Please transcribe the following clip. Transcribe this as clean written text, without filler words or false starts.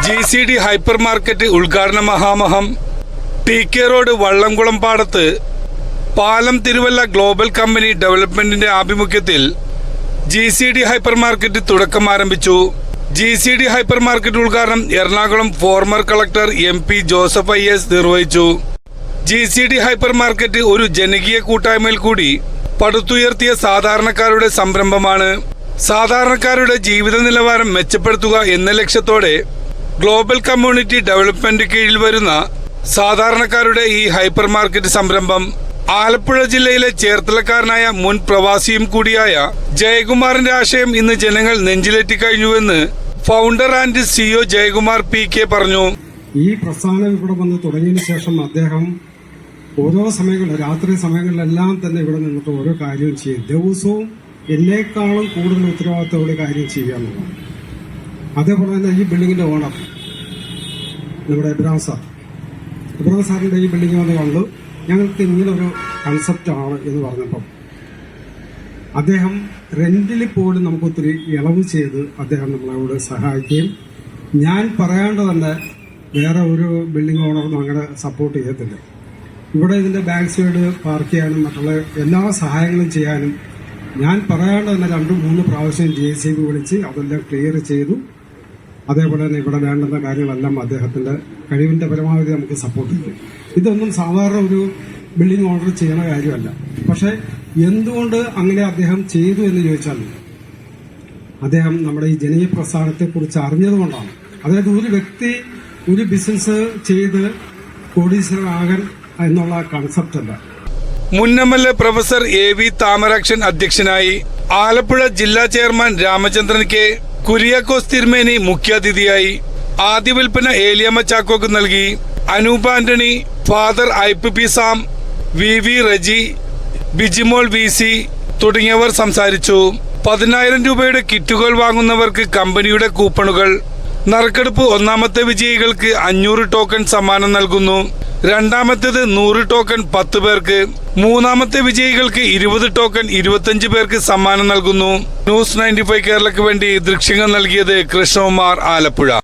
GCD hyper market ഉദ്ഘാടന മഹാമഹം TK road Vallamkulam പാടത്ത് പാലം തിരുവല്ല ഗ്ലോബൽ കമ്പനി ഡെവലപ്മെന്റിന്റെ ആഭിമുഖ്യത്തിൽ GCD ഹൈപ്പർ മാർക്കറ്റ് തുടക്കം ആരംഭിച്ചു. GCD ഹൈപ്പർ മാർക്കറ്റ് ഉദ്ഘാടനം Ernakulam former collector MP Joseph IAS നിർവഹിച്ചു. GCD ഹൈപ്പർ മാർക്കറ്റ് ഒരു ജനകീയ കൂട്ടായ്മയിൽ കൂടി പടുത്തുയർത്തിയ സാധാരണക്കാരുടെ സംരംഭമാണ്. സാധാരണക്കാരുടെ ജീവിത നിലവാരം മെച്ചപ്പെടുത്തുക എന്ന ലക്ഷ്യത്തോടെ ഗ്ലോബൽ കമ്മ്യൂണിറ്റി ഡെവലപ്മെന്റ് കീഴിൽ വരുന്ന സാധാരണക്കാരുടെ ഈ ഹൈപ്പർ മാർക്കറ്റ് സംരംഭം ആലപ്പുഴ ജില്ലയിലെ ചേർത്തലക്കാരനായ മുൻ പ്രവാസിയും കൂടിയായ ജയകുമാറിന്റെ ആശയം ഇന്ന് ജനങ്ങൾ നെഞ്ചിലേറ്റി കഴിഞ്ഞുവെന്ന് founder and CEO Jayakumar PK പറഞ്ഞു. ഈ പ്രസ്ഥാനം ഇവിടെ വന്ന് തുടങ്ങിയതിനു ശേഷം അദ്ദേഹം ഓരോ സമയങ്ങളിൽ രാത്രി സമയങ്ങളിലെല്ലാം തന്നെ ഇവിടെ നിന്നിട്ട് ഓരോ കാര്യം ചെയ്യും. ദിവസവും എന്നേക്കാളും കൂടുതൽ ഉത്തരവാദിത്തമുള്ള കാര്യം ചെയ്യാന്നുള്ളതാണ്. അതേപോലെ തന്നെ ഈ ബിൽഡിങ്ങിന്റെ ഓണർ നമ്മുടെ ഇബ്രാഹിം സാറിന്റെ ഈ ബിൽഡിംഗ് വന്ന് കണ്ടു, ഞങ്ങൾക്ക് ഇങ്ങനൊരു കൺസെപ്റ്റാണ് എന്ന് പറഞ്ഞപ്പം അദ്ദേഹം റെന്റിൽ പോലും നമുക്കൊത്തിരി ഇളവ് ചെയ്ത് അദ്ദേഹം നമ്മളോട് സഹായിക്കുകയും ഞാൻ പറയാണ്ട് തന്നെ വേറെ ഒരു ബിൽഡിംഗ് ഓണറൊന്നും അങ്ങനെ സപ്പോർട്ട് ചെയ്യത്തില്ല. ഇവിടെ ഇതിന്റെ ബാക്ക് സൈഡ് പാർക്ക് ചെയ്യാനും മറ്റുള്ള എല്ലാ സഹായങ്ങളും ചെയ്യാനും ഞാൻ പറയാണ്ട് തന്നെ 2-3 പ്രാവശ്യം JCB വിളിച്ച് അതെല്ലാം ക്ലിയർ ചെയ്തു. അതേപോലെ തന്നെ ഇവിടെ വേണ്ടുന്ന കാര്യങ്ങളെല്ലാം അദ്ദേഹത്തിന്റെ കഴിവിന്റെ പരമാവധി നമുക്ക് സപ്പോർട്ട് ചെയ്തു. ഇതൊന്നും സാധാരണ ഒരു ബിൽഡിംഗ് ഓർഡർ ചെയ്യുന്ന കാര്യമല്ല. പക്ഷെ എന്തുകൊണ്ട് അങ്ങനെ അദ്ദേഹം ചെയ്തു എന്ന് ചോദിച്ചാൽ അദ്ദേഹം നമ്മുടെ ഈ ജനകീയ പ്രസ്ഥാനത്തെ കുറിച്ച് അറിഞ്ഞതുകൊണ്ടാണ്. അതായത് ഒരു വ്യക്തി ഒരു ബിസിനസ് ചെയ്ത് കോടീശ്വരനാകാൻ എന്നുള്ള കൺസെപ്റ്റ് അല്ല. മുൻ MLA പ്രൊഫസർ AV താമരാക്ഷൻ അധ്യക്ഷനായി. ആലപ്പുഴ ജില്ലാ ചെയർമാൻ രാമചന്ദ്രൻ K. കുര്യാക്കോസ് തിരുമേനി മുഖ്യാതിഥിയായി. ആദ്യ വിൽപ്പന ഏലിയമ്മ ചാക്കോക്ക് നൽകി. Anoop Antony, father IPP Sam, VV Reji, Bijimol VC തുടങ്ങിയവർ സംസാരിച്ചു. 10,000 രൂപയുടെ കിറ്റുകൾ വാങ്ങുന്നവർക്ക് കമ്പനിയുടെ കൂപ്പണുകൾ. നറുക്കെടുപ്പ് ഒന്നാമത്തെ വിജയികൾക്ക് 500 ടോക്കൺ സമ്മാനം നൽകുന്നു. രണ്ടാമത്തേത് 100 ടോക്കൺ 10 പേർക്ക്. മൂന്നാമത്തെ വിജയികൾക്ക് 20 ടോക്കൺ 25 പേർക്ക് സമ്മാനം നൽകുന്നു. ന്യൂസ് 95 കേരളയ്ക്ക് വേണ്ടി ദൃശ്യങ്ങൾ നൽകിയത് കൃഷ്ണകുമാർ, ആലപ്പുഴ.